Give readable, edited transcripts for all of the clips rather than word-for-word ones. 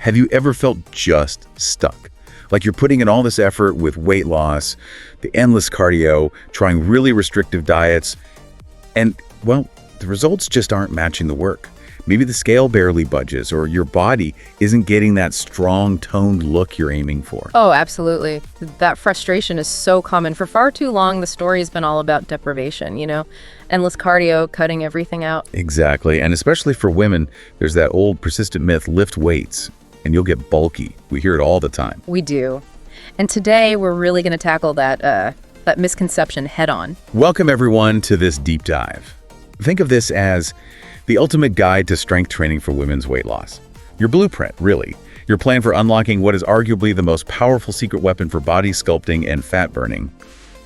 Have you ever felt just stuck? Like you're putting in all this effort with weight loss, the endless cardio, trying really restrictive diets, and, well, the results just aren't matching the work. Maybe the scale barely budges, or your body isn't getting that strong, toned look you're aiming for. Oh, absolutely. That frustration is so common. For far too long, the story has been all about deprivation, endless cardio, cutting everything out. Exactly, and especially for women, there's that old persistent myth, lift weights, and you'll get bulky. We hear it all the time. We do. And today, we're really going to tackle that misconception head on. Welcome, everyone, to this deep dive. Think of this as the ultimate guide to strength training for women's weight loss. Your blueprint, really. Your plan for unlocking what is arguably the most powerful secret weapon for body sculpting and fat burning,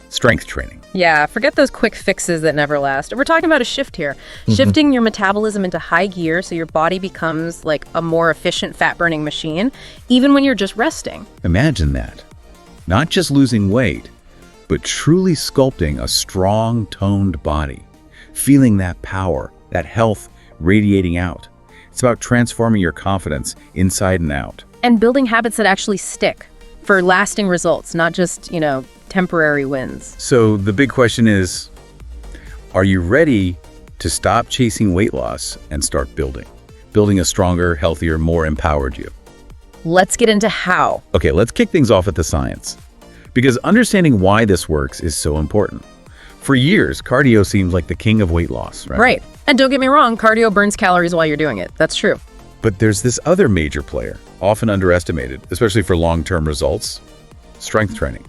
strength training. Yeah, forget those quick fixes that never last. We're talking about a shift here. Shifting your metabolism into high gear so your body becomes like a more efficient fat-burning machine, even when you're just resting. Imagine that. Not just losing weight, but truly sculpting a strong, toned body. Feeling that power, that health radiating out. It's about transforming your confidence inside and out. And building habits that actually stick for lasting results, not just, temporary wins. So the big question is, are you ready to stop chasing weight loss and start building a stronger, healthier, more empowered you? Let's get into how. Okay, let's kick things off at the science, because understanding why this works is so important. For years, cardio seems like the king of weight loss, right? Right. And don't get me wrong, cardio burns calories while you're doing it. That's true. But there's this other major player, often underestimated, especially for long-term results, strength training.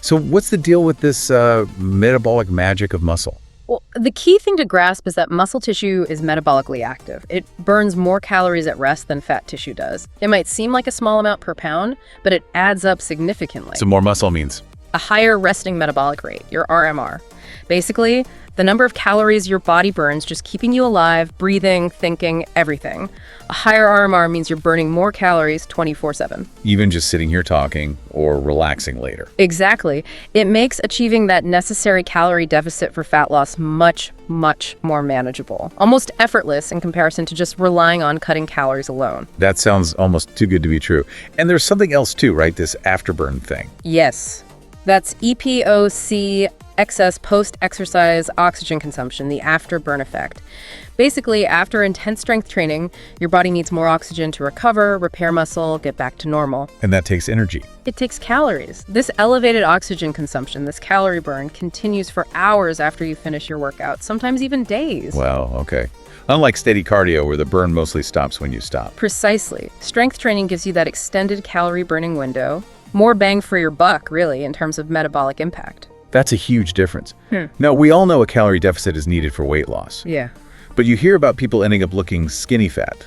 So what's the deal with this metabolic magic of muscle? Well, the key thing to grasp is that muscle tissue is metabolically active. It burns more calories at rest than fat tissue does. It might seem like a small amount per pound, but it adds up significantly. So more muscle means? A higher resting metabolic rate, your RMR. Basically, the number of calories your body burns just keeping you alive, breathing, thinking, everything. A higher RMR means you're burning more calories 24/7. Even just sitting here talking or relaxing later. Exactly. It makes achieving that necessary calorie deficit for fat loss much, much more manageable. Almost effortless in comparison to just relying on cutting calories alone. That sounds almost too good to be true. And there's something else too, right? This afterburn thing. Yes. That's EPOC, excess post-exercise oxygen consumption, the afterburn effect. Basically, after intense strength training, your body needs more oxygen to recover, repair muscle, get back to normal. And that takes energy. It takes calories. This elevated oxygen consumption, this calorie burn, continues for hours after you finish your workout, sometimes even days. Wow, okay. Unlike steady cardio, where the burn mostly stops when you stop. Precisely. Strength training gives you that extended calorie burning window, more bang for your buck, really, in terms of metabolic impact. That's a huge difference. Now, we all know a calorie deficit is needed for weight loss. Yeah. But you hear about people ending up looking skinny fat.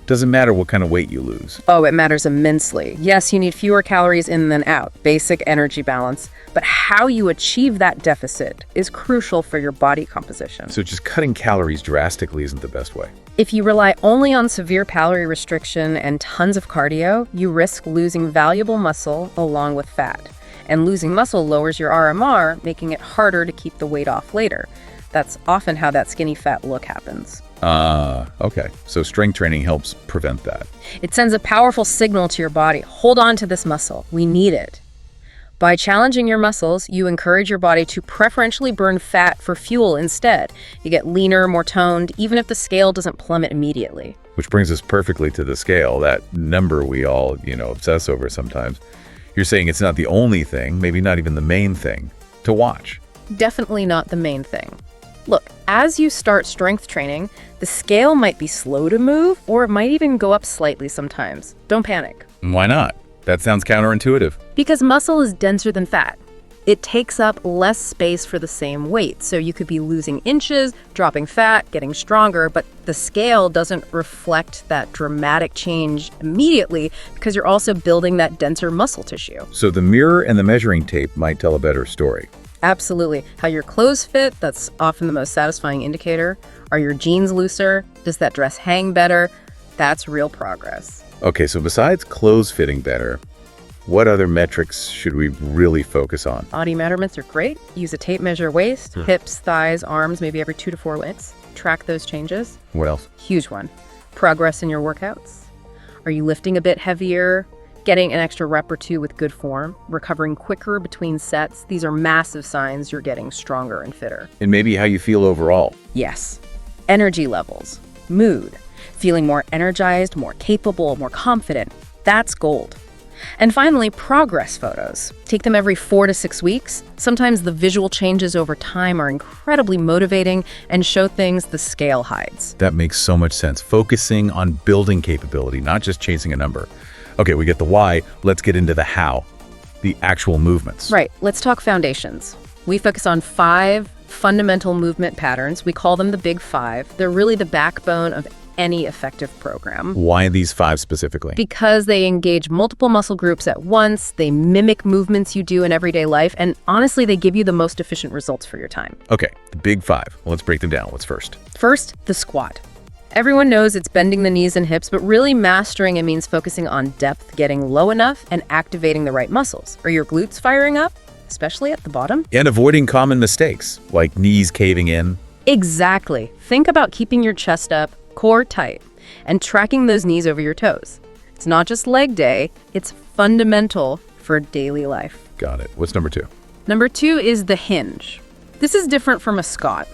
Doesn't matter what kind of weight you lose. Oh, it matters immensely. Yes, you need fewer calories in than out, basic energy balance. But how you achieve that deficit is crucial for your body composition. So just cutting calories drastically isn't the best way. If you rely only on severe calorie restriction and tons of cardio, you risk losing valuable muscle along with fat. And losing muscle lowers your RMR, making it harder to keep the weight off later. That's often how that skinny fat look happens. Okay. So strength training helps prevent that. It sends a powerful signal to your body. Hold on to this muscle. We need it. By challenging your muscles, you encourage your body to preferentially burn fat for fuel instead. You get leaner, more toned, even if the scale doesn't plummet immediately. Which brings us perfectly to the scale, that number we all, obsess over sometimes. You're saying it's not the only thing, maybe not even the main thing, to watch. Definitely not the main thing. Look, as you start strength training, the scale might be slow to move, or it might even go up slightly sometimes. Don't panic. Why not? That sounds counterintuitive. Because muscle is denser than fat. It takes up less space for the same weight, so you could be losing inches, dropping fat, getting stronger, but the scale doesn't reflect that dramatic change immediately because you're also building that denser muscle tissue. So the mirror and the measuring tape might tell a better story. Absolutely. How your clothes fit, that's often the most satisfying indicator. Are your jeans looser? Does that dress hang better? That's real progress. Okay, so besides clothes fitting better, what other metrics should we really focus on? Body measurements are great. Use a tape measure waist, hips, thighs, arms, maybe every 2 to 4 weeks. Track those changes. What else? Huge one. Progress in your workouts. Are you lifting a bit heavier? Getting an extra rep or two with good form? Recovering quicker between sets? These are massive signs you're getting stronger and fitter. And maybe how you feel overall. Yes. Energy levels, mood, feeling more energized, more capable, more confident. That's gold. And finally, progress photos. Take them every 4 to 6 weeks. Sometimes the visual changes over time are incredibly motivating and show things the scale hides. That makes so much sense. Focusing on building capability, not just chasing a number. Okay, we get the why. Let's get into the how, the actual movements. Right, let's talk foundations. We focus on 5 fundamental movement patterns. We call them the Big 5. They're really the backbone of any effective program. Why these 5 specifically? Because they engage multiple muscle groups at once, they mimic movements you do in everyday life, and honestly, they give you the most efficient results for your time. Okay, the Big 5. Well, let's break them down. What's first? First, the squat. Everyone knows it's bending the knees and hips, but really mastering it means focusing on depth, getting low enough, and activating the right muscles. Are your glutes firing up, especially at the bottom? And avoiding common mistakes, like knees caving in. Exactly. Think about keeping your chest up, core tight, and tracking those knees over your toes. It's not just leg day, it's fundamental for daily life. Got it. What's number 2? Number 2 is the hinge. This is different from a squat.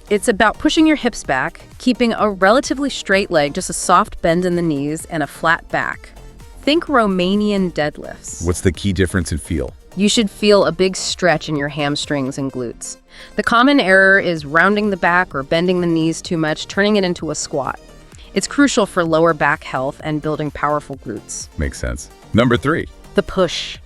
It's about pushing your hips back, keeping a relatively straight leg, just a soft bend in the knees, and a flat back. Think Romanian deadlifts. What's the key difference in feel? You should feel a big stretch in your hamstrings and glutes. The common error is rounding the back or bending the knees too much, turning it into a squat. It's crucial for lower back health and building powerful glutes. Makes sense. Number 3. The push.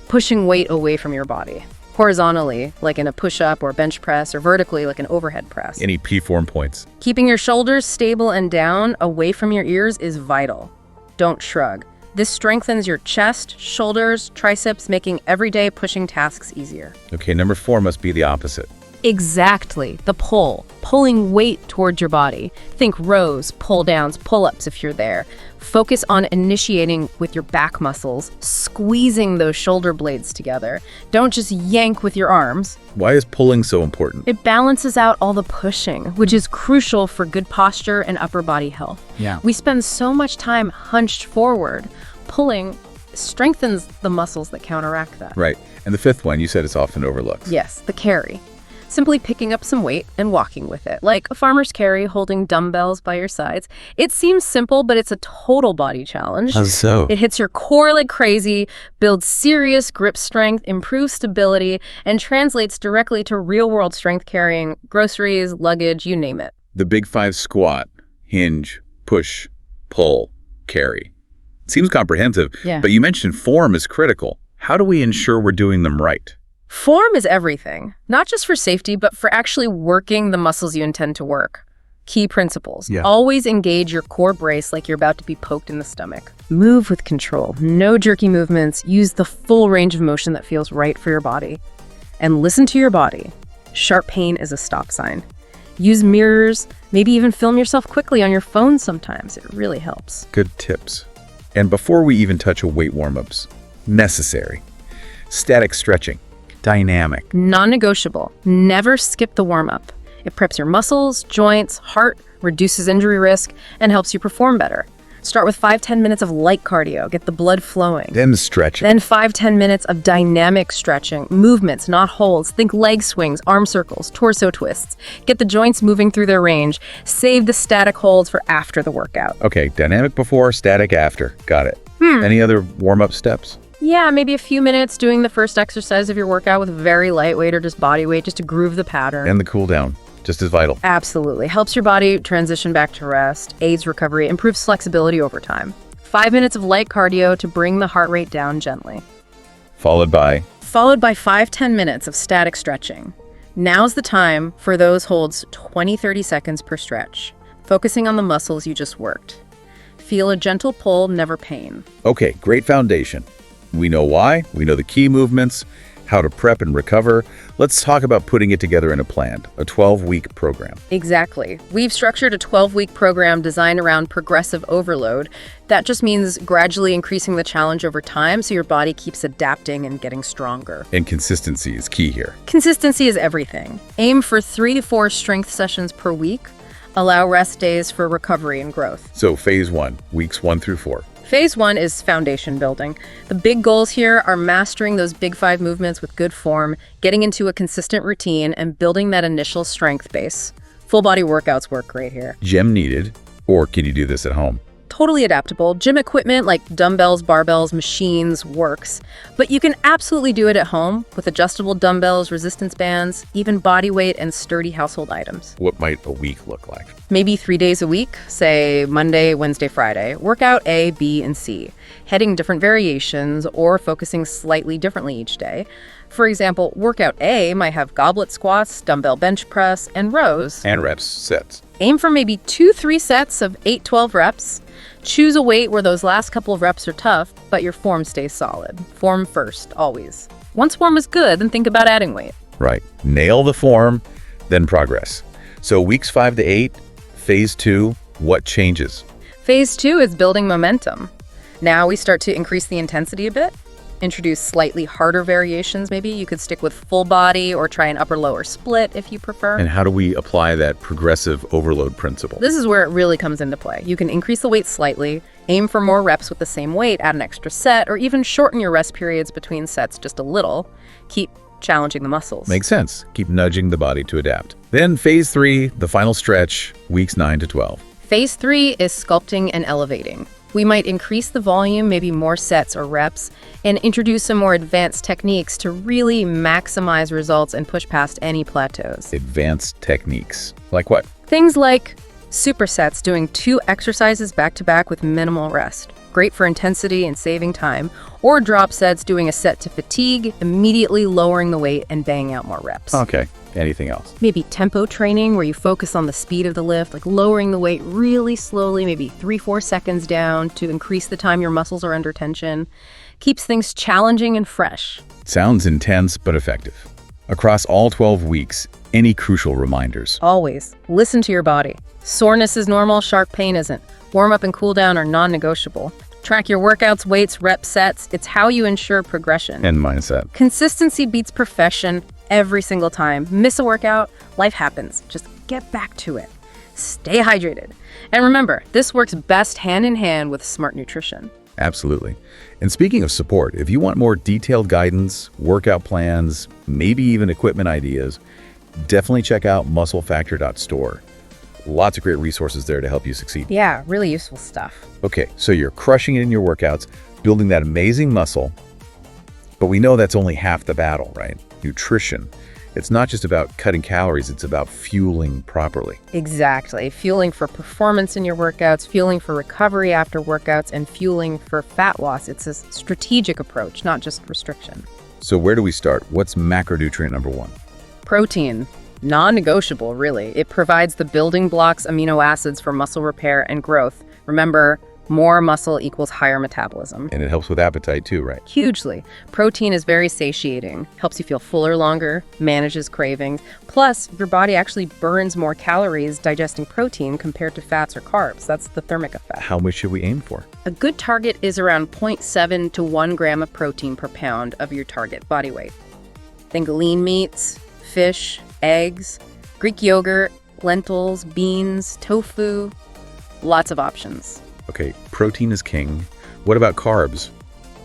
Pushing weight away from your body. Horizontally, like in a push-up or bench press, or vertically, like an overhead press. Any P-form points? Keeping your shoulders stable and down, away from your ears, is vital. Don't shrug. This strengthens your chest, shoulders, triceps, making everyday pushing tasks easier. Okay, number 4 must be the opposite. Exactly. The pull. Pulling weight towards your body. Think rows, pull-downs, pull-ups if you're there. Focus on initiating with your back muscles, squeezing those shoulder blades together. Don't just yank with your arms. Why is pulling so important? It balances out all the pushing, which is crucial for good posture and upper body health. Yeah. We spend so much time hunched forward. Pulling strengthens the muscles that counteract that. Right. And the 5th one, you said it's often overlooked. Yes, the carry. Simply picking up some weight and walking with it, like a farmer's carry holding dumbbells by your sides. It seems simple, but it's a total body challenge. How so? It hits your core like crazy, builds serious grip strength, improves stability, and translates directly to real-world strength carrying groceries, luggage, you name it. The Big 5 squat, hinge, push, pull, carry. Seems comprehensive, Yeah. but you mentioned form is critical. How do we ensure we're doing them right? Form is everything, not just for safety, but for actually working the muscles you intend to work. Key principles. Yeah. Always engage your core brace like you're about to be poked in the stomach. Move with control. No jerky movements. Use the full range of motion that feels right for your body. And listen to your body. Sharp pain is a stop sign. Use mirrors. Maybe even film yourself quickly on your phone sometimes. It really helps. Good tips. And before we even touch a weight warm-ups, necessary. Static stretching. Dynamic. Non-negotiable. Never skip the warm-up. It preps your muscles, joints, heart, reduces injury risk, and helps you perform better. Start with 5-10 minutes of light cardio. Get the blood flowing. Then stretching. Then 5-10 minutes of dynamic stretching. Movements, not holds. Think leg swings, arm circles, torso twists. Get the joints moving through their range. Save the static holds for after the workout. Okay, dynamic before, static after. Got it. Any other warm-up steps? Yeah, maybe a few minutes doing the first exercise of your workout with very lightweight or just body weight just to groove the pattern. And the cool down, just as vital. Absolutely. Helps your body transition back to rest, aids recovery, improves flexibility over time. 5 minutes of light cardio to bring the heart rate down gently. Followed by 5-10 minutes of static stretching. Now's the time for those holds 20-30 seconds per stretch, focusing on the muscles you just worked. Feel a gentle pull, never pain. Okay, great foundation. We know why, we know the key movements, how to prep and recover. Let's talk about putting it together in a plan, a 12-week program. Exactly. We've structured a 12-week program designed around progressive overload. That just means gradually increasing the challenge over time so your body keeps adapting and getting stronger. And consistency is key here. Consistency is everything. Aim for 3 to 4 strength sessions per week. Allow rest days for recovery and growth. So phase 1, weeks 1 through 4. Phase 1 is foundation building. The big goals here are mastering those big 5 movements with good form, getting into a consistent routine, and building that initial strength base. Full body workouts work great here. Gym needed, or can you do this at home? Totally adaptable. Gym equipment like dumbbells, barbells, machines works, but you can absolutely do it at home with adjustable dumbbells, resistance bands, even body weight and sturdy household items. What might a week look like? Maybe 3 days a week, say Monday, Wednesday, Friday. Workout A, B, and C, heading different variations or focusing slightly differently each day. For example, workout A might have goblet squats, dumbbell bench press, and rows. And reps, sets. Aim for maybe 2-3 sets of 8-12 reps. Choose a weight where those last couple of reps are tough, but your form stays solid. Form first, always. Once form is good, then think about adding weight. Right. Nail the form, then progress. So weeks 5 to 8, phase 2, what changes? Phase 2 is building momentum. Now we start to increase the intensity a bit. Introduce slightly harder variations maybe. You could stick with full body or try an upper-lower split if you prefer. And how do we apply that progressive overload principle? This is where it really comes into play. You can increase the weight slightly, aim for more reps with the same weight, add an extra set, or even shorten your rest periods between sets just a little. Keep challenging the muscles. Makes sense. Keep nudging the body to adapt. Then phase 3, the final stretch, weeks 9 to 12. Phase 3 is sculpting and elevating. We might increase the volume, maybe more sets or reps, and introduce some more advanced techniques to really maximize results and push past any plateaus. Advanced techniques. Like what? Things like supersets, doing 2 exercises back-to-back with minimal rest. Great for intensity and saving time. Or drop sets, doing a set to fatigue, immediately lowering the weight and banging out more reps. Okay. Anything else? Maybe tempo training, where you focus on the speed of the lift, like lowering the weight really slowly, maybe 3-4 seconds down to increase the time your muscles are under tension. Keeps things challenging and fresh. Sounds intense, but effective. Across all 12 weeks, any crucial reminders? Always, listen to your body. Soreness is normal, sharp pain isn't. Warm up and cool down are non-negotiable. Track your workouts, weights, reps, sets. It's how you ensure progression. And mindset. Consistency beats perfection every single time. Miss a workout, life happens. Just get back to it. Stay hydrated. And remember, this works best hand in hand with smart nutrition. Absolutely. And speaking of support, if you want more detailed guidance, workout plans, maybe even equipment ideas, definitely check out musclefactor.store. Lots of great resources there to help you succeed. Yeah, really useful stuff. Okay, so you're crushing it in your workouts, building that amazing muscle, but we know that's only half the battle, right? Nutrition. It's not just about cutting calories, it's about fueling properly. Exactly. Fueling for performance in your workouts, fueling for recovery after workouts, and fueling for fat loss. It's a strategic approach, not just restriction. So where do we start? What's macronutrient number 1? Protein. Non-negotiable, really. It provides the building blocks, amino acids for muscle repair and growth. Remember, more muscle equals higher metabolism. And it helps with appetite too, right? Hugely. Protein is very satiating, helps you feel fuller longer, manages cravings. Plus, your body actually burns more calories digesting protein compared to fats or carbs. That's the thermic effect. How much should we aim for? A good target is around 0.7 to 1 gram of protein per pound of your target body weight. Think lean meats, fish, eggs, Greek yogurt, lentils, beans, tofu, lots of options. Okay, protein is king. What about carbs?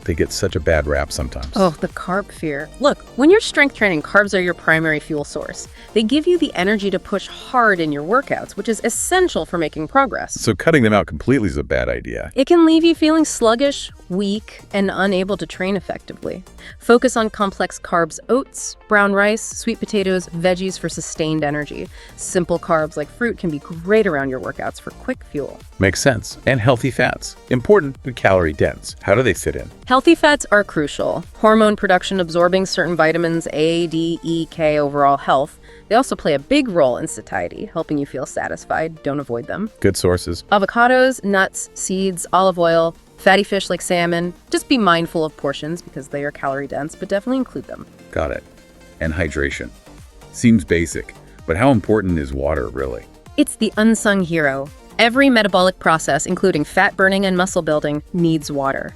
They get such a bad rap sometimes. Oh, the carb fear. Look, when you're strength training, carbs are your primary fuel source. They give you the energy to push hard in your workouts, which is essential for making progress. So cutting them out completely is a bad idea. It can leave you feeling sluggish, weak, and unable to train effectively. Focus on complex carbs: oats, brown rice, sweet potatoes, veggies for sustained energy. Simple carbs like fruit can be great around your workouts for quick fuel. Makes sense. And healthy fats. Important but calorie dense. How do they fit in? Healthy fats are crucial. Hormone production, absorbing certain vitamins A, D, E, K, overall health. They also play a big role in satiety, helping you feel satisfied. Don't avoid them. Good sources. Avocados, nuts, seeds, olive oil, fatty fish like salmon. Just be mindful of portions because they are calorie dense, but definitely include them. Got it. And hydration. Seems basic, but how important is water really? It's the unsung hero. Every metabolic process, including fat burning and muscle building, needs water.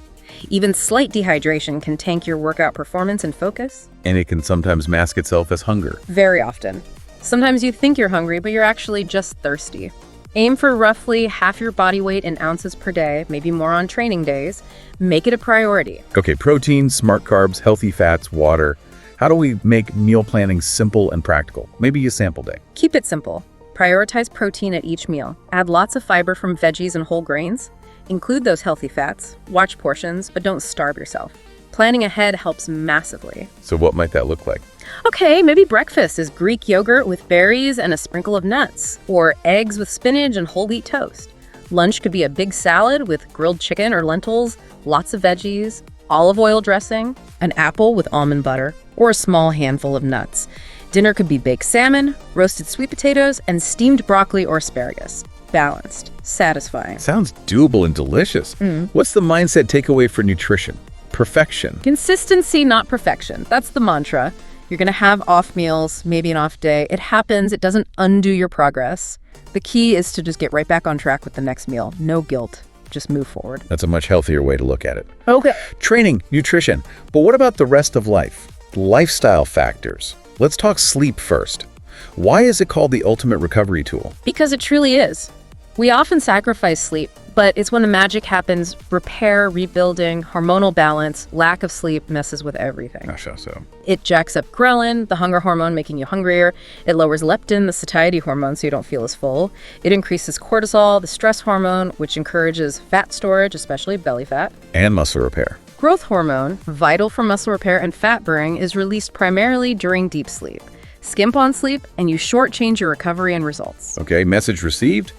Even slight dehydration can tank your workout performance and focus. And it can sometimes mask itself as hunger. Very often. Sometimes you think you're hungry, but you're actually just thirsty. Aim for roughly half your body weight in ounces per day, maybe more on training days. Make it a priority. Okay, protein, smart carbs, healthy fats, water. How do we make meal planning simple and practical? Maybe a sample day. Keep it simple. Prioritize protein at each meal. Add lots of fiber from veggies and whole grains. Include those healthy fats. Watch portions, but don't starve yourself. Planning ahead helps massively. So what might that look like? Okay, maybe breakfast is Greek yogurt with berries and a sprinkle of nuts, or eggs with spinach and whole wheat toast. Lunch could be a big salad with grilled chicken or lentils, lots of veggies, olive oil dressing, an apple with almond butter, or a small handful of nuts. Dinner could be baked salmon, roasted sweet potatoes, and steamed broccoli or asparagus. Balanced, satisfying. Sounds doable and delicious. What's the mindset takeaway for nutrition? Perfection. Consistency, not perfection. That's the mantra. You're going to have off meals, maybe an off day. It happens. It doesn't undo your progress. The key is to just get right back on track with the next meal. No guilt. Just move forward. That's a much healthier way to look at it. Okay. Training, nutrition. But what about the rest of life? Lifestyle factors. Let's talk sleep first. Why is it called the ultimate recovery tool? Because it truly is. We often sacrifice sleep, but it's when the magic happens. Repair, rebuilding, hormonal balance, lack of sleep messes with everything. Gosh, how so? It jacks up ghrelin, the hunger hormone, making you hungrier. It lowers leptin, the satiety hormone, so you don't feel as full. It increases cortisol, the stress hormone, which encourages fat storage, especially belly fat. And muscle repair. Growth hormone, vital for muscle repair and fat burning, is released primarily during deep sleep. Skimp on sleep, and you shortchange your recovery and results. Okay, message received.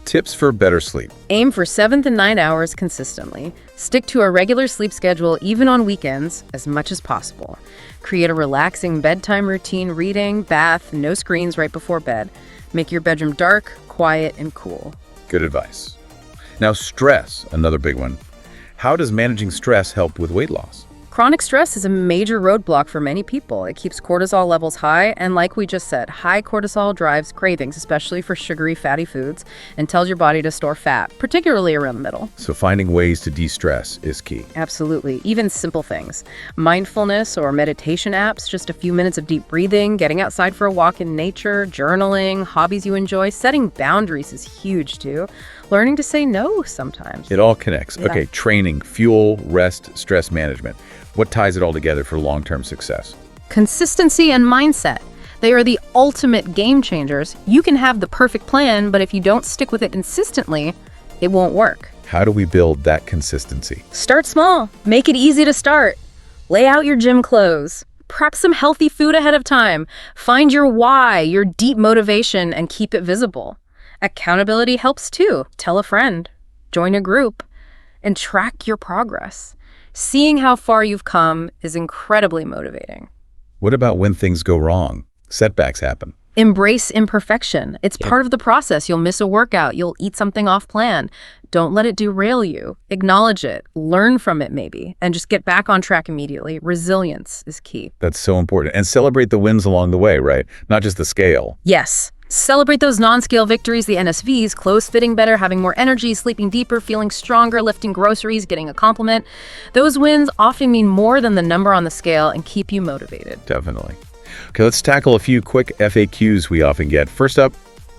Tips for better sleep. Aim for 7 to 9 hours consistently. Stick to a regular sleep schedule, even on weekends, as much as possible. Create a relaxing bedtime routine, reading, bath, no screens right before bed. Make your bedroom dark, quiet, and cool. Good advice. Now, stress, another big one. How does managing stress help with weight loss? Chronic stress is a major roadblock for many people. It keeps cortisol levels high, and like we just said, high cortisol drives cravings, especially for sugary, fatty foods, and tells your body to store fat, particularly around the middle. So finding ways to de-stress is key. Absolutely. Even simple things. Mindfulness or meditation apps, just a few minutes of deep breathing, getting outside for a walk in nature, journaling, hobbies you enjoy. Setting boundaries is huge too. Learning to say no sometimes. It all connects. Yeah. Okay, training, fuel, rest, stress management. What ties it all together for long-term success? Consistency and mindset. They are the ultimate game changers. You can have the perfect plan, but if you don't stick with it consistently, it won't work. How do we build that consistency? Start small. Make it easy to start. Lay out your gym clothes. Prep some healthy food ahead of time. Find your why, your deep motivation, and keep it visible. Accountability helps too. Tell a friend. Join a group. And track your progress. Seeing how far you've come is incredibly motivating. What about when things go wrong? Setbacks happen. Embrace imperfection. It's part of the process. You'll miss a workout. You'll eat something off plan. Don't let it derail you. Acknowledge it. Learn from it maybe. And just get back on track immediately. Resilience is key. That's so important. And celebrate the wins along the way, right? Not just the scale. Yes. Celebrate those non-scale victories, the NSVs, clothes fitting better, having more energy, sleeping deeper, feeling stronger, lifting groceries, getting a compliment. Those wins often mean more than the number on the scale and keep you motivated. Definitely. Okay, let's tackle a few quick FAQs we often get. First up,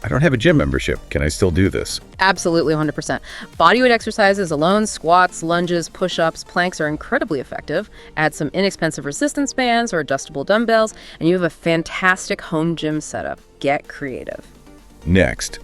I don't have a gym membership. Can I still do this? Absolutely, 100%. Bodyweight exercises alone, squats, lunges, push-ups, planks are incredibly effective. Add some inexpensive resistance bands or adjustable dumbbells, and you have a fantastic home gym setup. Get creative. Next,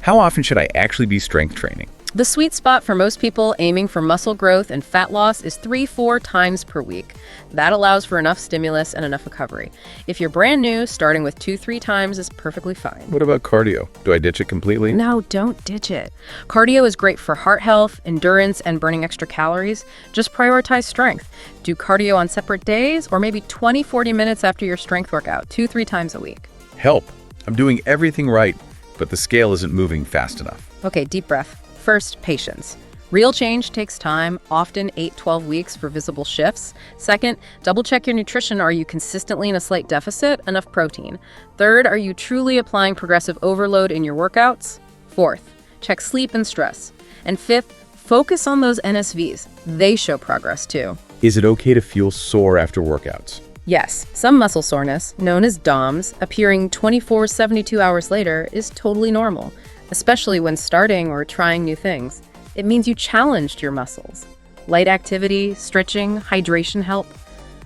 how often should I actually be strength training? The sweet spot for most people aiming for muscle growth and fat loss is 3-4 times per week. That allows for enough stimulus and enough recovery. If you're brand new, starting with 2-3 times is perfectly fine. What about cardio? Do I ditch it completely? No, don't ditch it. Cardio is great for heart health, endurance, and burning extra calories. Just prioritize strength. Do cardio on separate days or maybe 20-40 minutes after your strength workout, 2-3 times a week. Help. I'm doing everything right, but the scale isn't moving fast enough. Okay, deep breath. First, patience. Real change takes time, often 8-12 weeks for visible shifts. Second, double check your nutrition. Are you consistently in a slight deficit? Enough protein. Third, are you truly applying progressive overload in your workouts? Fourth, check sleep and stress. And fifth, focus on those NSVs. They show progress too. Is it okay to feel sore after workouts? Yes, some muscle soreness, known as DOMS, appearing 72 hours later is totally normal, especially when starting or trying new things. It means you challenged your muscles. Light activity, stretching, hydration help.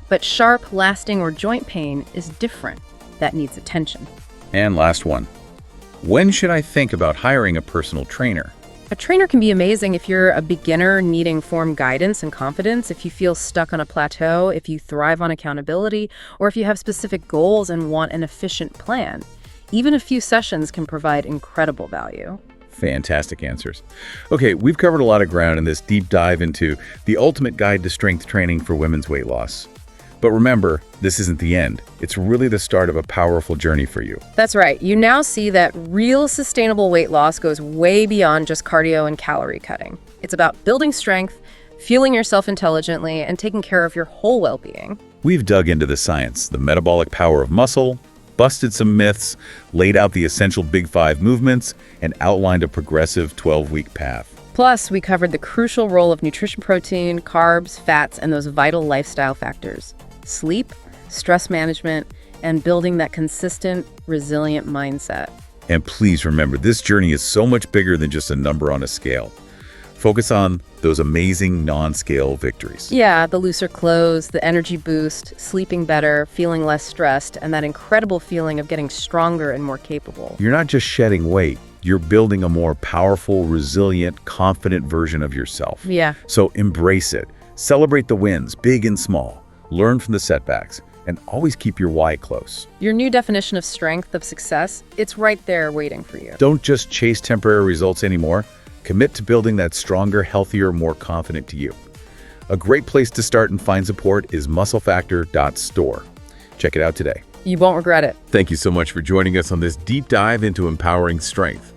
But sharp, lasting, or joint pain is different. That needs attention. And last one. When should I think about hiring a personal trainer? A trainer can be amazing if you're a beginner needing form guidance and confidence, if you feel stuck on a plateau, if you thrive on accountability, or if you have specific goals and want an efficient plan. Even a few sessions can provide incredible value. Fantastic answers. Okay, we've covered a lot of ground in this deep dive into the ultimate guide to strength training for women's weight loss. But remember, this isn't the end. It's really the start of a powerful journey for you. That's right. You now see that real sustainable weight loss goes way beyond just cardio and calorie cutting. It's about building strength, fueling yourself intelligently, and taking care of your whole well-being. We've dug into the science, the metabolic power of muscle, busted some myths, laid out the essential Big Five movements, and outlined a progressive 12-week path. Plus, we covered the crucial role of nutrition, protein, carbs, fats, and those vital lifestyle factors. Sleep, stress management, and building that consistent, resilient mindset. And please remember, this journey is so much bigger than just a number on a scale. Focus on those amazing non-scale victories. Yeah, the looser clothes, the energy boost, sleeping better, feeling less stressed, and that incredible feeling of getting stronger and more capable. You're not just shedding weight, you're building a more powerful, resilient, confident version of yourself. Yeah. So embrace it. Celebrate the wins, big and small. Learn from the setbacks, and always keep your why close. Your new definition of strength, of success, it's right there waiting for you. Don't just chase temporary results anymore. Commit to building that stronger, healthier, more confident to you. A great place to start and find support is musclefactor.store. Check it out today. You won't regret it. Thank you so much for joining us on this deep dive into empowering strength.